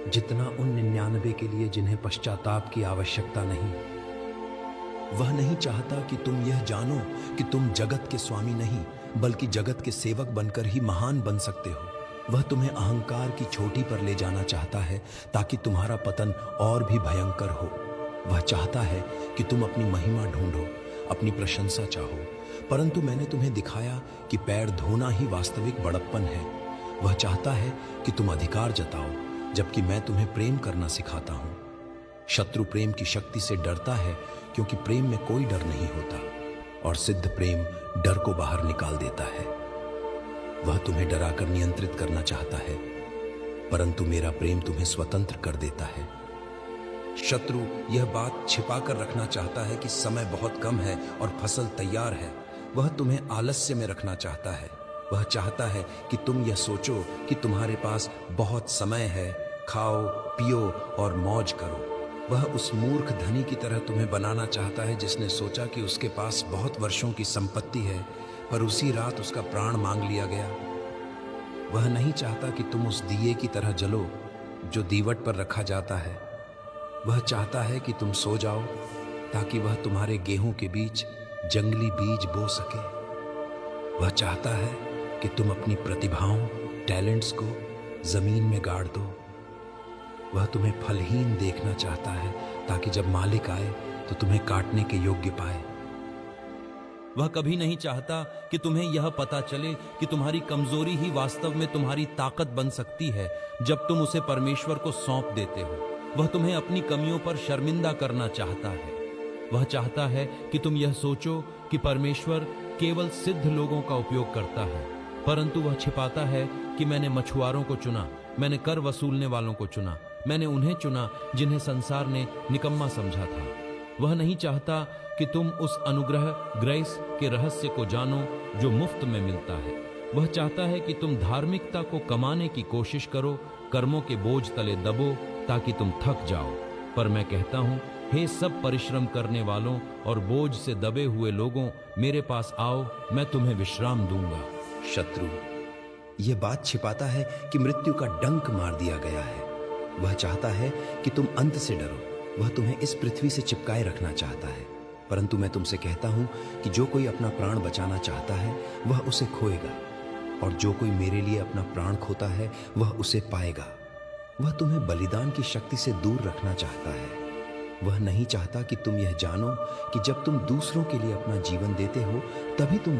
जितना उन 99 के लिए जिन्हें पश्चाताप की आवश्यकता नहीं। वह नहीं चाहता कि तुम यह जानो कि तुम जगत के स्वामी नहीं, बल्कि जगत के सेवक बनकर ही महान बन सकते हो। वह तुम्हें अहंकार की चोटी पर ले जाना चाहता है ताकि तुम्हारा पतन और भी भयंकर हो। वह चाहता है कि तुम अपनी महिमा ढूंढो, अपनी प्रशंसा चाहो, परंतु मैंने तुम्हें दिखाया कि पैर धोना ही वास्तविक बड़प्पन है। वह चाहता है कि तुम अधिकार जताओ, जबकि मैं तुम्हें प्रेम करना सिखाता हूं। शत्रु प्रेम की शक्ति से डरता है, क्योंकि प्रेम में कोई डर नहीं होता, और सिद्ध प्रेम डर को बाहर निकाल देता है। वह तुम्हें डराकर नियंत्रित करना चाहता है, परंतु मेरा प्रेम तुम्हें स्वतंत्र कर देता है। शत्रु यह बात छिपाकर रखना चाहता है कि समय बहुत कम है और फसल तैयार है। वह तुम्हें आलस्य में रखना चाहता है। वह चाहता है कि तुम यह सोचो कि तुम्हारे पास बहुत समय है, खाओ पियो और मौज करो। वह उस मूर्ख धनी की तरह तुम्हें बनाना चाहता है जिसने सोचा कि उसके पास बहुत वर्षों की संपत्ति है, पर उसी रात उसका प्राण मांग लिया गया। वह नहीं चाहता कि तुम उस दिए की तरह जलो जो दीवट पर रखा जाता है। वह चाहता है कि तुम सो जाओ ताकि वह तुम्हारे गेहूं के बीच जंगली बीज बो सके। वह चाहता है कि तुम अपनी प्रतिभाओं, टैलेंट्स को जमीन में गाड़ दो। वह तुम्हें फलहीन देखना चाहता है ताकि जब मालिक आए तो तुम्हें काटने के योग्य पाए। वह कभी नहीं चाहता कि तुम्हें यह पता चले कि तुम्हारी कमजोरी ही वास्तव में तुम्हारी ताकत बन सकती है जब तुम उसे परमेश्वर को सौंप देते हो। वह तुम्हें अपनी कमियों पर शर्मिंदा करना चाहता है। वह चाहता है कि तुम यह सोचो कि परमेश्वर केवल सिद्ध लोगों का उपयोग करता है, परंतु वह छिपाता है कि मैंने मछुआरों को चुना, मैंने कर वसूलने वालों को चुना, मैंने उन्हें चुना जिन्हें संसार ने निकम्मा समझा था। वह नहीं चाहता कि तुम उस अनुग्रह ग्रेस के रहस्य को जानो जो मुफ्त में मिलता है। वह चाहता है कि तुम धार्मिकता को कमाने की कोशिश करो, कर्मों के बोझ तले दबो ताकि तुम थक जाओ। पर मैं कहता हूं, हे सब परिश्रम करने वालों और बोझ से दबे हुए लोगों, मेरे पास आओ, मैं तुम्हें विश्राम दूंगा। शत्रु यह बात छिपाता है कि मृत्यु का डंक मार दिया गया है। वह चाहता है कि तुम अंत से डरो। वह तुम्हें इस पृथ्वी से चिपकाए रखना चाहता है, परंतु मैं तुमसे कहता हूं कि जो कोई अपना प्राण बचाना चाहता है वह उसे खोएगा, और जो कोई मेरे लिए अपना प्राण खोता है वह उसे पाएगा। वह तुम्हें बलिदान की शक्ति से दूर रखना चाहता है। वह नहीं चाहता कि तुम यह जानो कि जब तुम दूसरों के लिए अपना जीवन देते हो तभी तुम